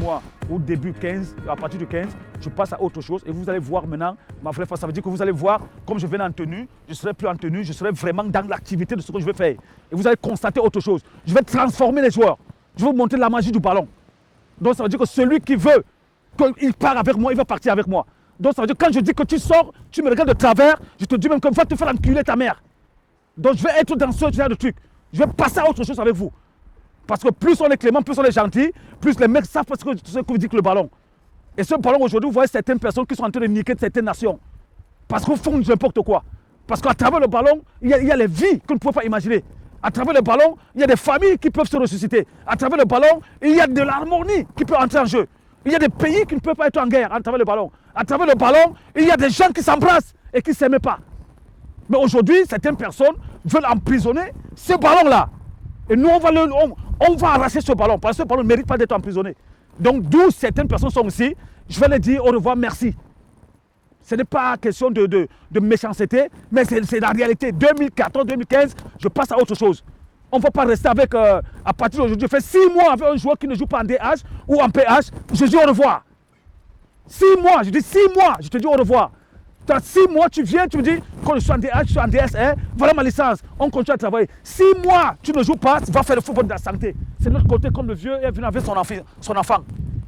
mois ou début 15, à partir du 15, je passe à autre chose et vous allez voir maintenant ma vraie face. Ça veut dire que vous allez voir, comme je venais en tenue, je ne serai plus en tenue, je serai vraiment dans l'activité de ce que je vais faire. Et vous allez constater autre chose. Je vais transformer les joueurs. Je vais vous montrer la magie du ballon. Donc ça veut dire que celui qui veut qu'il part avec moi, il va partir avec moi. Donc ça veut dire que quand je dis que tu sors, tu me regardes de travers, je te dis même que va te faire enculer ta mère. Donc je vais être dans ce genre de truc. Je vais passer à autre chose avec vous. Parce que plus on est clément, plus on est gentil, plus les mecs savent ce que vous dites le ballon. Et ce ballon aujourd'hui, vous voyez certaines personnes qui sont en train de niquer certaines nations. Parce qu'ils font n'importe quoi. Parce qu'à travers le ballon, il y a les vies que vous ne pouvez pas imaginer. À travers le ballon, il y a des familles qui peuvent se ressusciter. À travers le ballon, il y a de l'harmonie qui peut entrer en jeu. Il y a des pays qui ne peuvent pas être en guerre à travers le ballon. À travers le ballon, il y a des gens qui s'embrassent et qui ne s'aiment pas. Mais aujourd'hui, certaines personnes veulent emprisonner ce ballon-là. Et nous, on va arracher ce ballon, parce que ce ballon ne mérite pas d'être emprisonné. Donc, d'où certaines personnes sont ici, je vais leur dire au revoir, merci. Ce n'est pas question de méchanceté, mais c'est la réalité. 2014, 2015, je passe à autre chose. On ne va pas rester avec, à partir d'aujourd'hui, je fais 6 mois avec un joueur qui ne joue pas en DH ou en PH, je dis au revoir. 6 mois, je dis 6 mois, je te dis au revoir. Dans 6 mois, tu viens, tu me dis, quand je suis en DH, je suis en DS1, voilà ma licence, on continue à travailler. 6 mois, tu ne joues pas, tu vas faire le football de la santé. C'est de notre côté, comme le vieux est venu avec son enfant.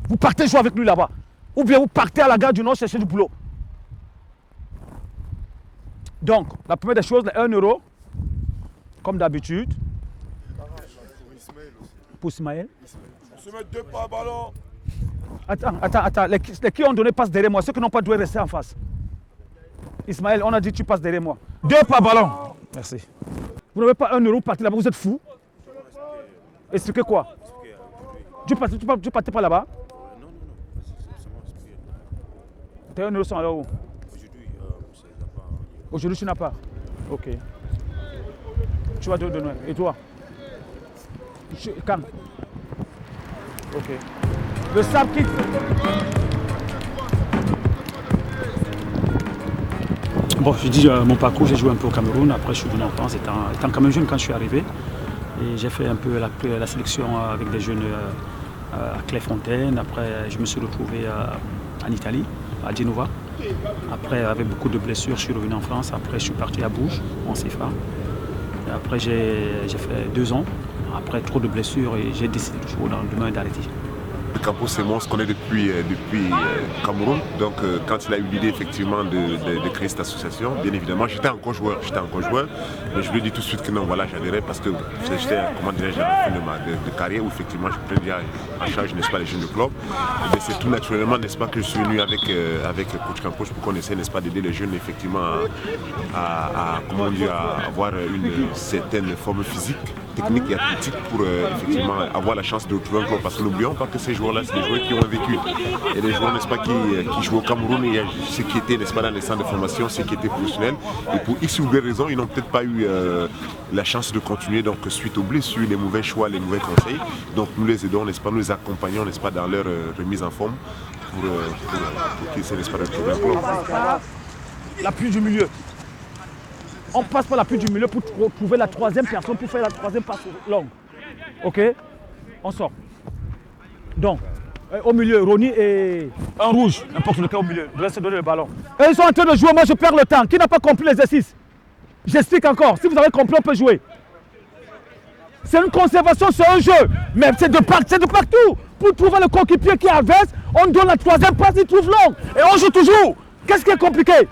Vous partez jouer avec lui là-bas. Ou bien vous partez à la gare du Nord chercher du boulot. Donc, la première des choses, les 1 €, comme d'habitude. Pour Ismaël. On se met 2 par ballon. Attends. Les qui ont donné passe derrière moi, ceux qui n'ont pas dû rester en face. Ismaël, on a dit tu passes derrière moi. 2 par ballon. Merci. Vous n'avez pas 1 € parti là-bas, vous êtes fou. Expliquez quoi? Tu partais pas là-bas? Non, c'est moi expliqué. Tes 1 € sont là où? Aujourd'hui, Aujourd'hui, tu n'as pas. Ok. Tu vas te donner. Et toi? Quand? Ok. Le sable quitte. Bon, je dis mon parcours, j'ai joué un peu au Cameroun, après je suis venu en France, étant quand même jeune quand je suis arrivé. Et j'ai fait un peu la sélection avec des jeunes à Clairefontaine. Après, je me suis retrouvé en Italie, à Genova. Après, avec beaucoup de blessures, je suis revenu en France. Après, je suis parti à Bourges, en CFA. Et après, j'ai fait 2 ans. Après, trop de blessures et j'ai décidé de jouer dans le domaine d'arrêter. Campos et moi, on se connaît depuis Cameroun. Donc, quand il a eu l'idée effectivement de créer cette association, bien évidemment, j'étais encore joueur. Mais je lui ai dit tout de suite que non, voilà, j'adhérais parce que j'étais, comment dirais-je, à la fin de carrière où effectivement je prenais en charge, n'est-ce pas, les jeunes de club. Et c'est tout naturellement, n'est-ce pas, que je suis venu avec Coach Campos pour qu'on essaie, n'est-ce pas, d'aider les jeunes effectivement à avoir une certaine forme physique, technique et athlétique pour effectivement avoir la chance de retrouver un club. Parce que n'oublions pas que ces joueurs-là, c'est des joueurs qui ont vécu. Et les joueurs, n'est-ce pas, qui jouent au Cameroun, il y a ceux qui étaient, n'est-ce pas, dans les centres de formation, ceux qui étaient professionnels. Et pour X ou Y raisons, ils n'ont peut-être pas eu la chance de continuer. Donc suite aux blessures, les mauvais choix, les mauvais conseils. Donc nous les aidons, n'est-ce pas, nous les accompagnons, n'est-ce pas, dans leur remise en forme pour qu'ils essaient, n'est-ce pas, de retrouver un club. L'appui du milieu. On passe par l'appui du milieu pour trouver la 3e personne, pour faire la 3e passe longue. Ok? On sort. Donc, au milieu, Ronny et un rouge, n'importe lequel au milieu. Je vais se donner le ballon. Et ils sont en train de jouer, moi je perds le temps. Qui n'a pas compris l'exercice? J'explique encore. Si vous avez compris, on peut jouer. C'est une conservation, c'est un jeu. Mais c'est de partout. Pour trouver le coéquipier qui est adverse, on donne la 3e passe, il trouve longue. Et on joue toujours. Qu'est-ce qui est compliqué?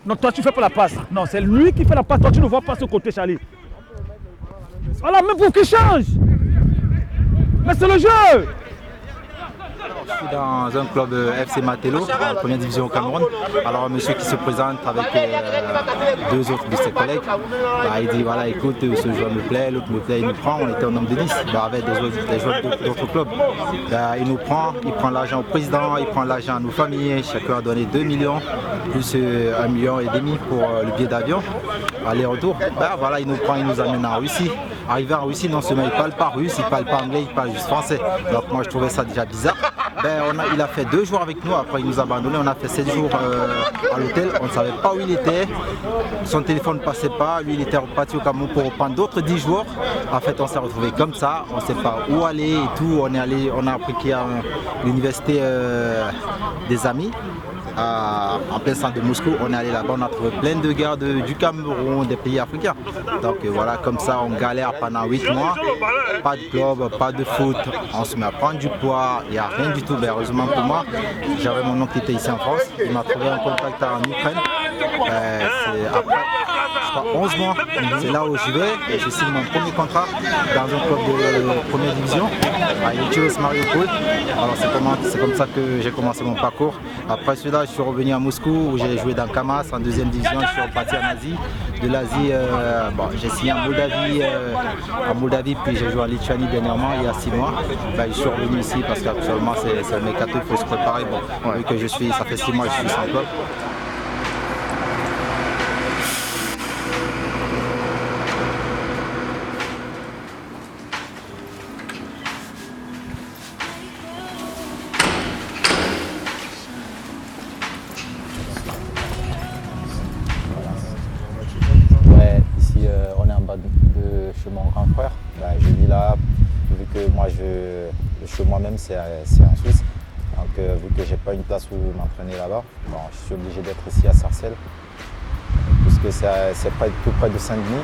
Non, toi tu fais pas la passe. Non, c'est lui qui fait la passe. Toi tu ne vois pas ce côté, Charlie. Voilà, même pour qu'il change. Mais c'est le jeu. Je suis dans un club FC Matello, première division au Cameroun. Alors un monsieur qui se présente avec 2 autres de ses collègues, il dit voilà, écoute, ce joueur me plaît, l'autre me plaît, il nous prend. On était en nombre de 10 avec des joueurs d'autres clubs. Il nous prend, il prend l'argent au président, il prend l'argent à nos familles. Chacun a donné 2 millions, plus 1,5 million pour le billet d'avion, aller-retour. Voilà, il nous prend, il nous amène en Russie. Arrivé en Russie, non seulement il ne parle pas russe, il ne parle pas anglais, il parle juste français. Donc moi je trouvais ça déjà bizarre. Il a fait 2 jours avec nous, après il nous a abandonnés, on a fait 7 jours à l'hôtel, on ne savait pas où il était, son téléphone ne passait pas, lui il était reparti au Cameroun pour reprendre d'autres 10 jours. En fait on s'est retrouvés comme ça, on ne sait pas où aller et tout, on a appris qu'il y a l'université des amis. En plein centre de Moscou, on est allé là-bas, on a trouvé plein de gars du Cameroun, des pays africains. Donc voilà, comme ça on galère pendant 8 mois, pas de club, pas de foot, on se met à prendre du poids, il n'y a rien du tout. Ben, heureusement pour moi, j'avais mon oncle qui était ici en France, il m'a trouvé un contact en Ukraine. Après, je crois 11 mois, c'est là où j'y vais et je signe mon premier contrat dans un club de première division, à Ilchevsk Mariupol. Alors c'est comme ça que j'ai commencé mon parcours. Après cela, je suis revenu à Moscou où j'ai joué dans Kamaz en 2e division, je suis reparti en Asie. De l'Asie, j'ai signé en Moldavie, puis j'ai joué en Lituanie dernièrement, il y a 6 mois. Je suis revenu ici parce qu'actuellement c'est un mercato, il faut se préparer. Vu que ça fait 6 mois que je suis sans club. Chez mon grand frère, je vis là, vu que moi chez moi-même c'est en Suisse, donc vu que j'ai pas une place où m'entraîner là-bas, je suis obligé d'être ici à Sarcelles, puisque c'est tout près de Saint-Denis.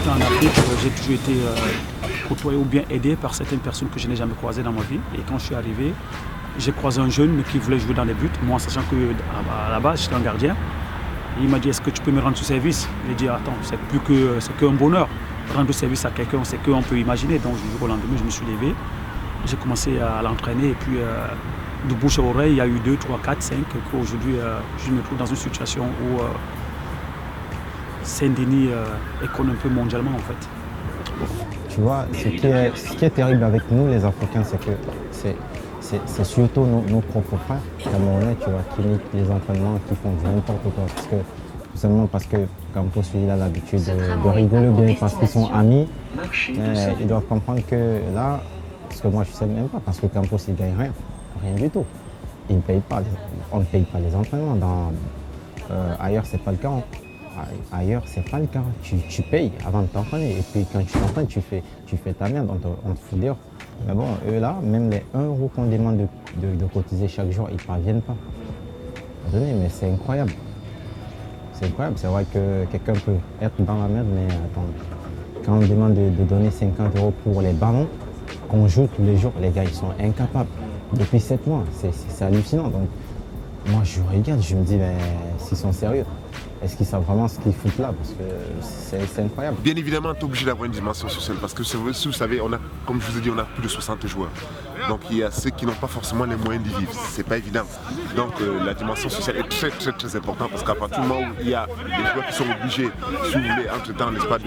En Afrique, j'ai toujours été côtoyé ou bien aidé par certaines personnes que je n'ai jamais croisées dans ma vie. Et quand je suis arrivé, j'ai croisé un jeune qui voulait jouer dans les buts. Moi, sachant qu'à la base, j'étais un gardien. Et il m'a dit, est-ce que tu peux me rendre ce service? J'ai dit, attends, c'est qu'un bonheur. Rendre service à quelqu'un, c'est qu'on peut imaginer. Donc, du jour au lendemain, je me suis levé. J'ai commencé à l'entraîner. Et puis, de bouche à oreille, il y a eu 2, 3, 4, 5. Aujourd'hui, je me trouve dans une situation où Saint-Denis est connu un peu mondialement, en fait. Tu vois, ce qui est terrible avec nous, les Africains, c'est que c'est surtout nos propres frères camerounais, tu vois, qui niquent les entraînements, qui font n'importe quoi. Tout simplement parce que Campos, il a l'habitude de rigoler bien parce qu'ils sont amis. Mais ils doivent comprendre que là, parce que moi je ne sais même pas, parce que Campos, il ne gagne rien du tout. Il ne paye pas, on ne paye pas les entraînements. Ailleurs, c'est pas le cas. Ailleurs, c'est pas le cas. Tu payes avant de t'entraîner. Et puis quand tu t'entraînes, tu fais ta merde, on te fout dehors. Mais bon, eux là, même les 1 € qu'on demande de cotiser chaque jour, ils ne parviennent pas. Mais c'est incroyable. C'est incroyable. C'est vrai que quelqu'un peut être dans la merde, mais attends. Quand on demande de donner 50 € pour les ballons qu'on joue tous les jours, les gars, ils sont incapables. Depuis 7 mois, c'est hallucinant. Donc, moi, je regarde, je me dis, mais s'ils sont sérieux, est-ce qu'ils savent vraiment ce qu'ils foutent là? Parce que c'est incroyable. Bien évidemment, tu es obligé d'avoir une dimension sociale parce que si vous savez, comme je vous ai dit, on a plus de 60 joueurs. Donc il y a ceux qui n'ont pas forcément les moyens d'y vivre, c'est pas évident. Donc la dimension sociale est très très très importante parce qu'à partir du moment où il y a des joueurs qui sont obligés, si vous voulez, entre-temps, n'est-ce pas,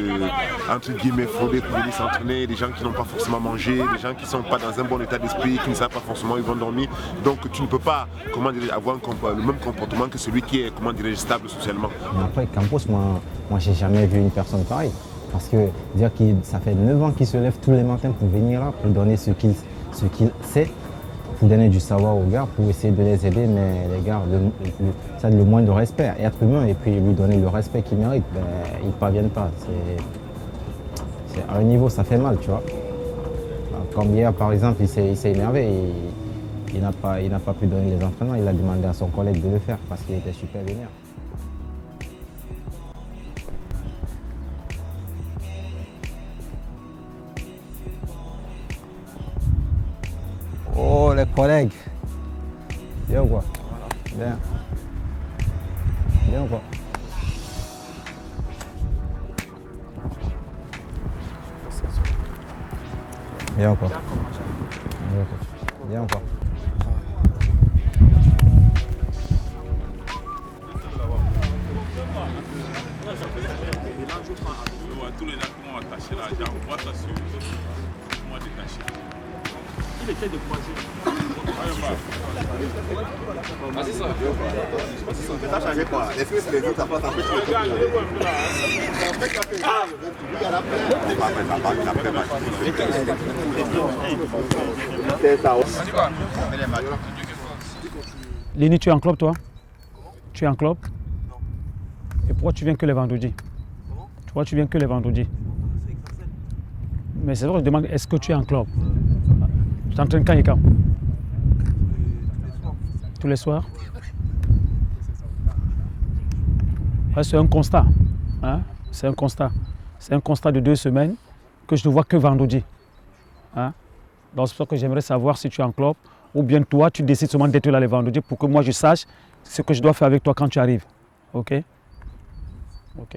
entre guillemets, frauder pour venir s'entraîner, des gens qui n'ont pas forcément mangé, des gens qui ne sont pas dans un bon état d'esprit, qui ne savent pas forcément où ils vont dormir. Donc tu ne peux pas, avoir le même comportement que celui qui est, stable socialement. Mais après, Campos, moi j'ai jamais vu une personne pareille. Parce que dire que ça fait 9 ans qu'il se lève tous les matins pour venir là, pour donner ce qu'il sait, pour donner du savoir aux gars, pour essayer de les aider, mais les gars, ça a le moins de respect, être humain et puis lui donner le respect qu'il mérite, ils ne parviennent pas. À un niveau, ça fait mal, tu vois. Comme hier, par exemple, il s'est énervé, il n'a pas pu donner les entraînements, il a demandé à son collègue de le faire parce qu'il était super vénère. Oh les collègues, bien ou quoi? Bien. Bien ou quoi? Bien ou quoi? Bien ou quoi? Tous les gens qui m'ont attaché là, j'envoie ça sur moi détaché. Léni, tu es en club toi? Tu es en club? Et pourquoi tu viens que les vendredis? Pourquoi tu viens que les vendredis? Mais c'est vrai que je demande, est-ce que tu es en club? Tu t'entraînes quand et quand? Tous les soirs? Ouais, c'est un constat. Hein? C'est un constat. C'est un constat de 2 semaines que je ne vois que vendredi. Hein? Donc c'est pour ça que j'aimerais savoir si tu es en club ou bien toi, tu décides seulement d'être là les vendredis pour que moi je sache ce que je dois faire avec toi quand tu arrives. Ok? Ok.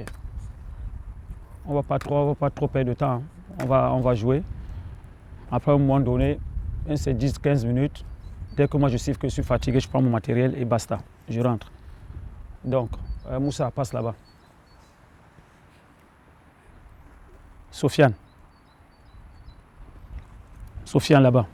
On va pas trop perdre de temps. Hein. On va jouer. Après, à un moment donné, c'est 10-15 minutes. Dès que moi je siffle que je suis fatigué, je prends mon matériel et basta. Je rentre. Donc, Moussa, passe là-bas. Sofiane. Sofiane là-bas.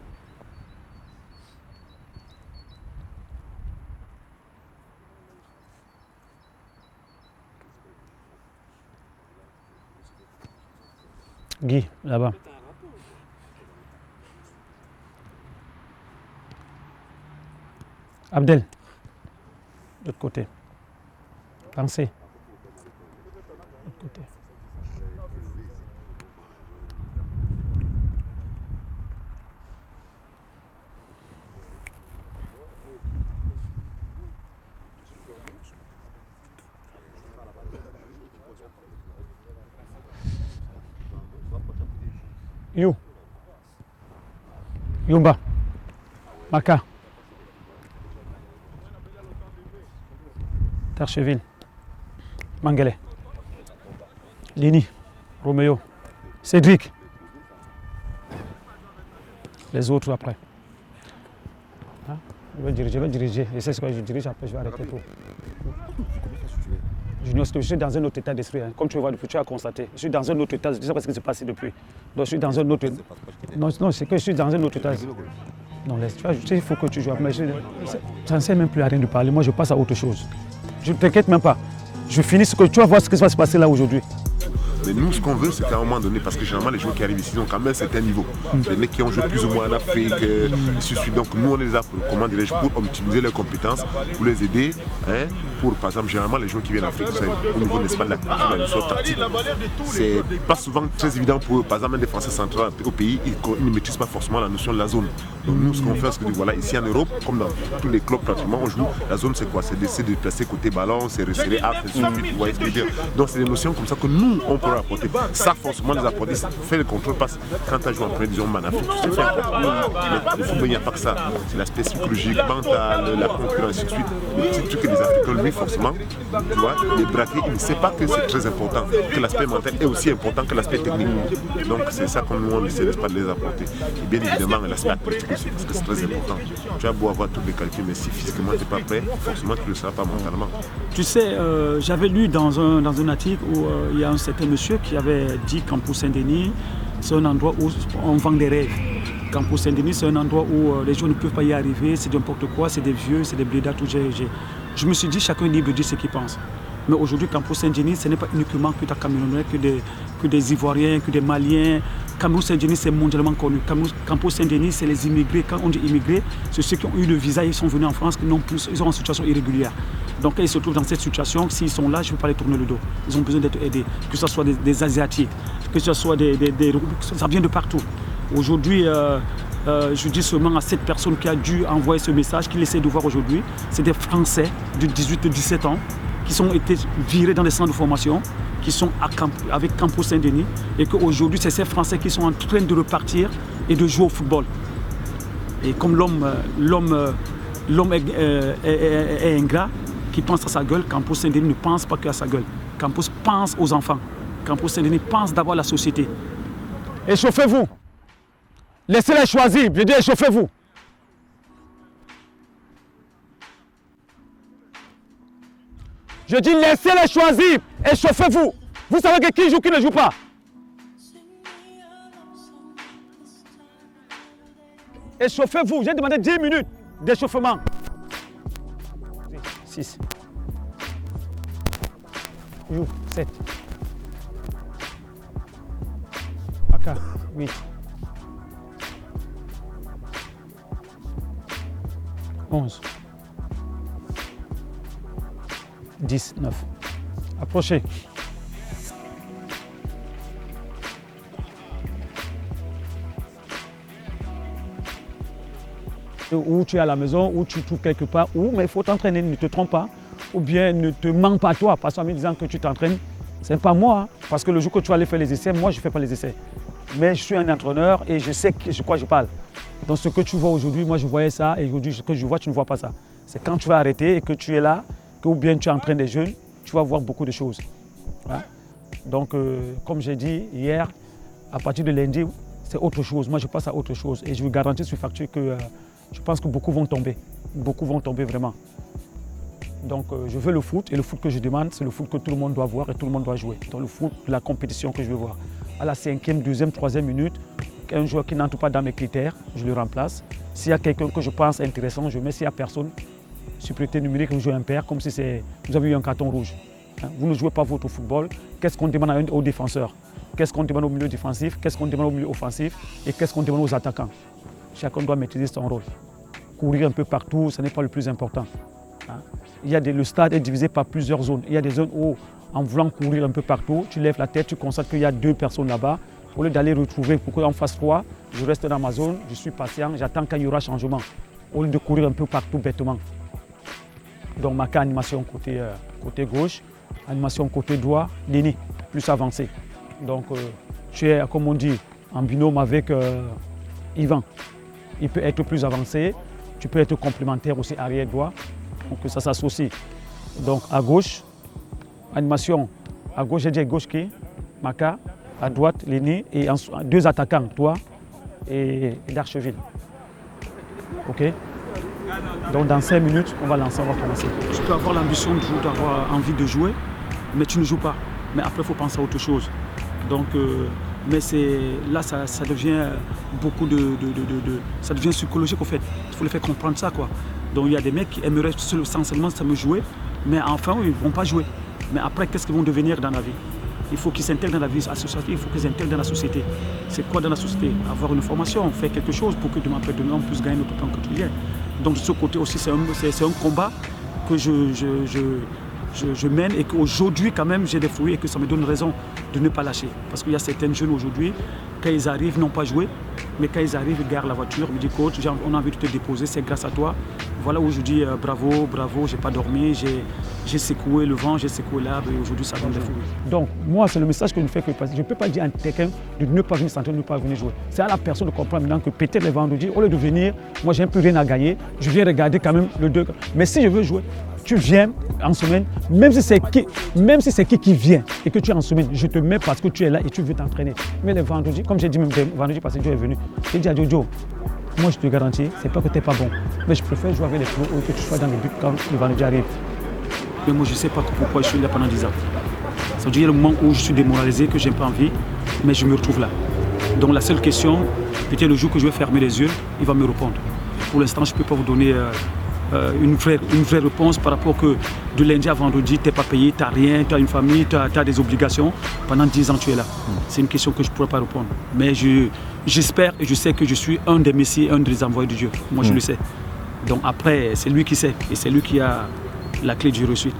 Guy, là-bas. Abdel, de l'autre côté. Pensez. De l'autre côté. Yumba. Maka. Tarcheville. Mangele. Lini. Roméo. Cédric. Les autres après. Hein? Je vais diriger. Et c'est ce que je dirige, après je vais arrêter tout. Je suis dans un autre état d'esprit. Hein. Comme tu vois, depuis tu as constaté. Je suis dans un autre état. Je ne sais pas ce qui s'est passé depuis. Donc je suis dans un autre état. Non, c'est que je suis dans un autre état. Non, laisse, tu vois, il faut que tu joues. Mais ça ne sert même plus à rien de parler. Moi, je passe à autre chose. Je ne t'inquiète même pas. Je finis ce que tu vas voir ce qui va se passer là aujourd'hui. Mais nous, ce qu'on veut, c'est qu'à un moment donné, parce que généralement, les joueurs qui arrivent ici ont quand même un certain niveau. Les mecs qui ont joué plus ou moins en Afrique, donc nous, on est là pour, comment dirais-je, pour optimiser leurs compétences, pour les aider. Hein, pour, par exemple, généralement, les joueurs qui viennent d'Afrique, au niveau, n'est-ce pas, de la notion tactique, c'est pas souvent très évident pour eux. Par exemple, des Français centraux au pays, ils ne maîtrisent pas forcément la notion de la zone. Donc nous, ce qu'on fait, c'est que voilà, ici en Europe, comme dans tous les clubs pratiquement, on joue. La zone, c'est quoi? C'est d'essayer de placer côté ballon, c'est resserrer, vous voyez ce que je veux dire. Donc c'est des notions comme ça que nous, on peut apporter. Ça, forcément, les apporter, faire le contrôle, parce que quand tu as joué en première division Manafrique, tu sais faire. Mais le football, il n'y a pas que ça. C'est l'aspect psychologique, mental, la concurrence, ainsi de suite. Le petit truc que les Africains, lui, forcément, tu vois, les braquer, il ne sait pas que c'est très important, que l'aspect mental est aussi important que l'aspect technique. Donc c'est ça qu'on nous essaie, n'est-ce pas, de les apporter. Et bien évidemment, l'aspect athlétique aussi, parce que c'est très important. Tu as beau avoir toutes les qualités, mais si physiquement tu n'es pas prêt, forcément tu ne le seras pas mentalement. Tu sais, j'avais lu dans un article où il y a un certain monsieur qui avait dit Campus Saint-Denis, c'est un endroit où on vend des rêves. Campus Saint-Denis, c'est un endroit où les gens ne peuvent pas y arriver, c'est n'importe quoi, c'est des vieux, c'est des blédards, tout. Je me suis dit, chacun est libre de dire ce qu'il pense. Mais aujourd'hui, Campus Saint-Denis, ce n'est pas uniquement que des Camerounais, que des Ivoiriens, que des Maliens. Campus Saint-Denis, c'est mondialement connu. Campus Saint-Denis, c'est les immigrés. Quand on dit immigrés, c'est ceux qui ont eu le visa, ils sont venus en France, ils sont en situation irrégulière. Donc quand ils se trouvent dans cette situation, s'ils sont là, je ne peux pas les tourner le dos. Ils ont besoin d'être aidés, que ce soit des Asiatiques, que ce soit ça vient de partout. Aujourd'hui, je dis seulement à cette personne qui a dû envoyer ce message, qu'il essaie de voir aujourd'hui, c'est des Français de 18-17 ans qui ont été virés dans des centres de formation, qui sont avec Campus Saint-Denis, et qu'aujourd'hui, c'est ces Français qui sont en train de repartir et de jouer au football. Et comme l'homme est ingrat, qui pense à sa gueule, Campus Saint-Denis ne pense pas qu'à sa gueule. Campus pense aux enfants. Campus Saint-Denis pense d'abord à la société. Échauffez-vous. Laissez-les choisir. Je dis échauffez-vous. Je dis laissez-les choisir. Échauffez-vous. Vous savez que qui joue, qui ne joue pas. Échauffez-vous. J'ai demandé 10 minutes d'échauffement. 6. 7. 8. 11. 10, 9. Approchez. Ou tu es à la maison, ou tu trouves quelque part, mais il faut t'entraîner, ne te trompe pas, ou bien ne te mens pas toi, parce qu'en me disant que tu t'entraînes, ce n'est pas moi, hein, parce que le jour que tu vas aller faire les essais, moi je ne fais pas les essais. Mais je suis un entraîneur et je sais de quoi je parle. Donc ce que tu vois aujourd'hui, moi je voyais ça, et aujourd'hui ce que je vois, tu ne vois pas ça. C'est quand tu vas arrêter et que tu es là, ou bien tu entraînes des jeunes, tu vas voir beaucoup de choses. Hein? Donc comme j'ai dit hier, à partir de lundi, c'est autre chose. Moi je passe à autre chose et je vous garantis sur facture que je pense que beaucoup vont tomber. Beaucoup vont tomber vraiment. Donc je veux le foot et le foot que je demande, c'est le foot que tout le monde doit voir et tout le monde doit jouer. Donc le foot, la compétition que je veux voir. À la 5e, 2e, 3e minute, un joueur qui n'entre pas dans mes critères, je le remplace. S'il y a quelqu'un que je pense intéressant, je mets. S'il n'y a personne, supériorité numérique, vous jouez impair, comme si vous avez eu un carton rouge. Hein? Vous ne jouez pas votre football. Qu'est-ce qu'on demande aux défenseurs? Qu'est-ce qu'on demande au milieu défensif? Qu'est-ce qu'on demande au milieu offensif? Et qu'est-ce qu'on demande aux attaquants? Chacun doit maîtriser son rôle. Courir un peu partout, ce n'est pas le plus important. Hein? Le stade est divisé par plusieurs zones. Il y a des zones où, en voulant courir un peu partout, tu lèves la tête, tu constates qu'il y a 2 personnes là-bas. Au lieu d'aller retrouver pour qu'on fasse 3, je reste dans ma zone, je suis patient, j'attends qu'il y aura changement. Au lieu de courir un peu partout bêtement. Donc ma animation côté gauche, animation côté droit, Léni, plus avancé. Donc tu es, comme on dit, en binôme avec Yvan. Il peut être plus avancé, tu peux être complémentaire aussi arrière droit, donc ça s'associe. Donc à gauche, animation, à gauche j'ai dit gauche qui, Maka, à droite Léni et 2 attaquants, toi et Darcheville. Ok? Donc dans 5 minutes, on va lancer, on va commencer. Tu peux avoir l'ambition d'avoir envie de jouer, mais tu ne joues pas. Mais après, il faut penser à autre chose. Donc, mais là, ça devient beaucoup ça devient psychologique en fait. Il faut les faire comprendre ça, quoi. Donc il y a des mecs qui aimeraient essentiellement ça me jouer, mais enfin, ils ne vont pas jouer. Mais après, qu'est-ce qu'ils vont devenir dans la vie? Il faut qu'ils s'intègrent dans la vie associative, il faut qu'ils s'intègrent dans la société. C'est quoi dans la société? Avoir une formation, faire quelque chose pour que demain on puisse gagner notre temps quotidien. Donc de ce côté aussi, c'est un combat que je mène et qu'aujourd'hui quand même j'ai des fruits et que ça me donne raison de ne pas lâcher. Parce qu'il y a certains jeunes aujourd'hui, quand ils arrivent, n'ont pas joué, mais quand ils arrivent, ils garent la voiture, ils me disent coach, on a envie de te déposer, c'est grâce à toi. Voilà où je dis bravo, bravo, j'ai pas dormi, j'ai secoué le vent, j'ai secoué l'arbre et aujourd'hui ça donne des fruits. Donc moi c'est le message que je ne fais que passer. Je ne peux pas dire à quelqu'un de ne pas venir s'entraîner, de ne pas venir jouer. C'est à la personne de comprendre maintenant que peut-être les vendredis, au lieu de venir, moi j'ai plus rien à gagner, je viens regarder quand même le 2. Mais si je veux jouer, tu viens en semaine, même si c'est qui vient et que tu es en semaine, je te mets parce que tu es là et tu veux t'entraîner. Mais les vendredis, comme j'ai dit même vendredi passé, Joe est venu, j'ai dit à Jojo, moi je te garantis, c'est pas que tu n'es pas bon, mais je préfère jouer avec les pros ou que tu sois dans les buts quand le vendredi arrive. Mais moi je ne sais pas pourquoi je suis là pendant 10 ans. Ça veut dire le moment où je suis démoralisé, que je n'ai pas envie, mais je me retrouve là. Donc la seule question, peut-être le jour que je vais fermer les yeux, il va me répondre. Pour l'instant, je ne peux pas vous donner une vraie réponse par rapport que de lundi à vendredi, tu n'es pas payé, tu n'as rien, tu as une famille, tu as des obligations. Pendant 10 ans, tu es là. C'est une question que je ne pourrais pas répondre. Mais j'espère et je sais que je suis un des messieurs, un des envoyés de Dieu. Moi, je le sais. Donc après, c'est lui qui sait et c'est lui qui a la clé du réussite.